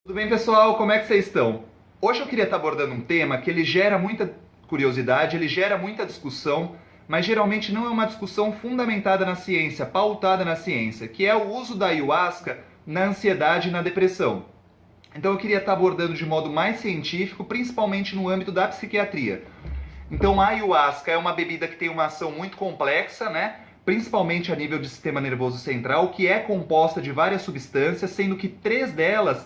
Tudo bem, pessoal? Como é que vocês estão? Hoje eu queria estar abordando um tema que ele gera muita curiosidade, ele gera muita discussão, mas geralmente não é uma discussão fundamentada na ciência, pautada na ciência, que é o uso da ayahuasca na ansiedade e na depressão. Então eu queria estar abordando de modo mais científico, principalmente no âmbito da psiquiatria. Então a ayahuasca é uma bebida que tem uma ação muito complexa, né? Principalmente a nível de sistema nervoso central, que é composta de várias substâncias, sendo que 3 delas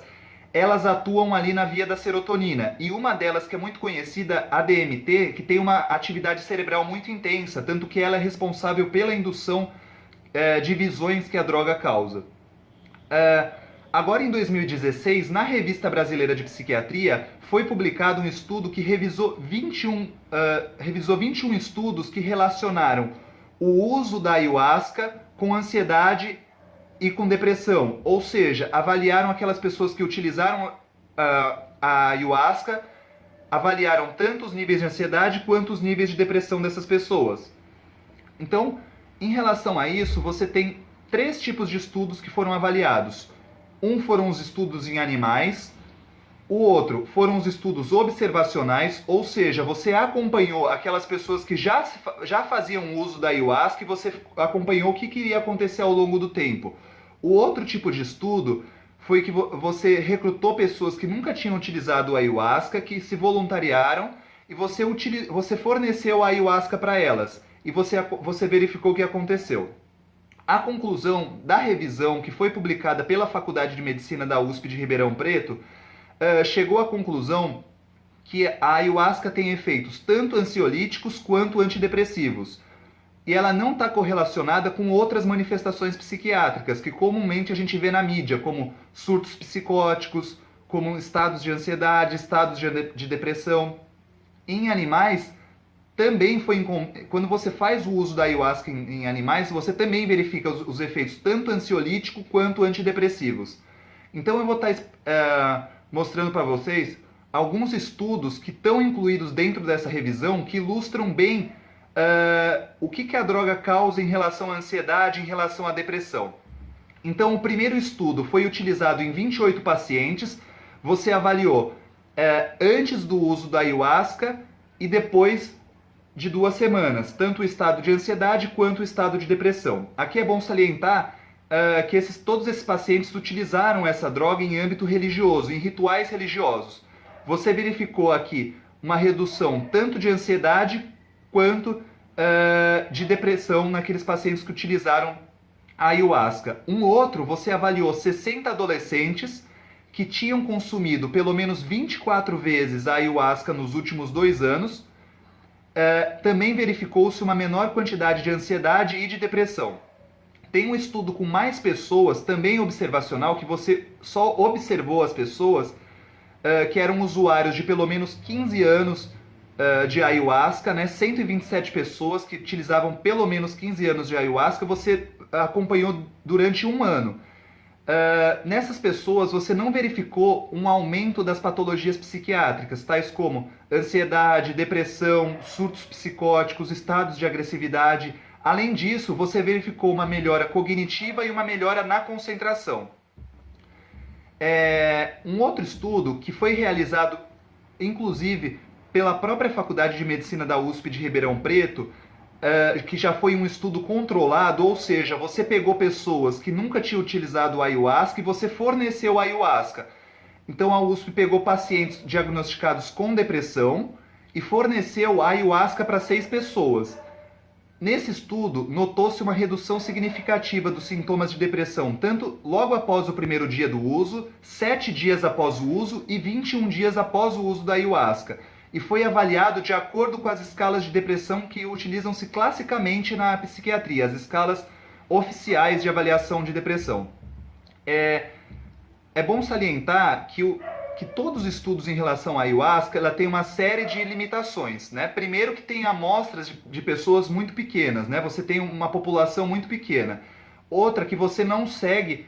elas atuam ali na via da serotonina. E uma delas, que é muito conhecida, a DMT, que tem uma atividade cerebral muito intensa, tanto que ela é responsável pela indução de visões que a droga causa. Agora, em 2016, na Revista Brasileira de Psiquiatria, foi publicado um estudo que revisou 21 estudos que relacionaram o uso da ayahuasca com ansiedade e com depressão, ou seja, avaliaram aquelas pessoas que utilizaram a ayahuasca, avaliaram tanto os níveis de ansiedade quanto os níveis de depressão dessas pessoas. Então, em relação a isso, você tem 3 tipos de estudos que foram avaliados. Um foram os estudos em animais, o outro foram os estudos observacionais, ou seja, você acompanhou aquelas pessoas que já faziam uso da ayahuasca e você acompanhou o que iria acontecer ao longo do tempo. O outro tipo de estudo foi que você recrutou pessoas que nunca tinham utilizado a ayahuasca, que se voluntariaram e você forneceu a ayahuasca para elas e você verificou o que aconteceu. A conclusão da revisão, que foi publicada pela Faculdade de Medicina da USP de Ribeirão Preto, chegou à conclusão que a ayahuasca tem efeitos tanto ansiolíticos quanto antidepressivos. E ela não está correlacionada com outras manifestações psiquiátricas que comumente a gente vê na mídia, como surtos psicóticos, como estados de ansiedade, estados de depressão. Em animais, também quando você faz o uso da ayahuasca em animais, você também verifica os efeitos tanto ansiolíticos quanto antidepressivos. Então eu vou estar mostrando para vocês alguns estudos que estão incluídos dentro dessa revisão que ilustram bem o que a droga causa em relação à ansiedade, em relação à depressão. Então, o primeiro estudo foi utilizado em 28 pacientes. Você avaliou antes do uso da ayahuasca e depois de 2 semanas, tanto o estado de ansiedade quanto o estado de depressão. Aqui é bom salientar que todos esses pacientes utilizaram essa droga em âmbito religioso, em rituais religiosos. Você verificou aqui uma redução tanto de ansiedade quanto de depressão naqueles pacientes que utilizaram a ayahuasca. Um outro, você avaliou 60 adolescentes que tinham consumido pelo menos 24 vezes a ayahuasca nos últimos 2 anos. Também verificou-se uma menor quantidade de ansiedade e de depressão. Tem um estudo com mais pessoas, também observacional, que você só observou as pessoas que eram usuários de pelo menos 15 anos de ayahuasca, né? 127 pessoas que utilizavam pelo menos 15 anos de ayahuasca, você acompanhou durante 1 ano. Nessas pessoas você não verificou um aumento das patologias psiquiátricas, tais como ansiedade, depressão, surtos psicóticos, estados de agressividade. Além disso, você verificou uma melhora cognitiva e uma melhora na concentração. Um outro estudo que foi realizado, inclusive, pela própria Faculdade de Medicina da USP de Ribeirão Preto, que já foi um estudo controlado, ou seja, você pegou pessoas que nunca tinham utilizado a ayahuasca e você forneceu a ayahuasca. Então a USP pegou pacientes diagnosticados com depressão e forneceu a ayahuasca para 6 pessoas. Nesse estudo, notou-se uma redução significativa dos sintomas de depressão, tanto logo após o primeiro dia do uso, 7 dias após o uso e 21 dias após o uso da ayahuasca. E foi avaliado de acordo com as escalas de depressão que utilizam-se classicamente na psiquiatria, as escalas oficiais de avaliação de depressão. É bom salientar que todos os estudos em relação à ayahuasca ela tem uma série de limitações, né? Primeiro que tem amostras de pessoas muito pequenas, né? Você tem uma população muito pequena. Outra que você não segue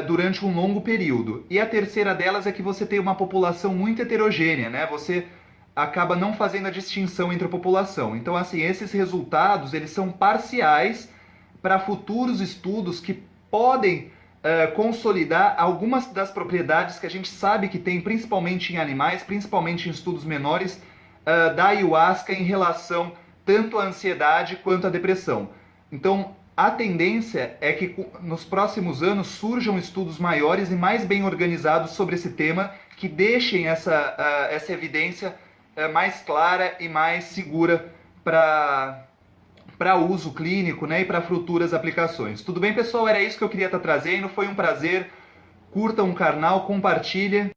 durante um longo período. E a terceira delas é que você tem uma população muito heterogênea, né? Você acaba não fazendo a distinção entre a população. Então, assim, esses resultados eles são parciais para futuros estudos que podem consolidar algumas das propriedades que a gente sabe que tem, principalmente em animais, principalmente em estudos menores, da ayahuasca em relação tanto à ansiedade quanto à depressão. Então, a tendência é que nos próximos anos surjam estudos maiores e mais bem organizados sobre esse tema, que deixem essa evidência mais clara e mais segura para uso clínico, né, e para futuras aplicações. Tudo bem, pessoal? Era isso que eu queria estar trazendo. Foi um prazer. Curtam o canal, compartilhem.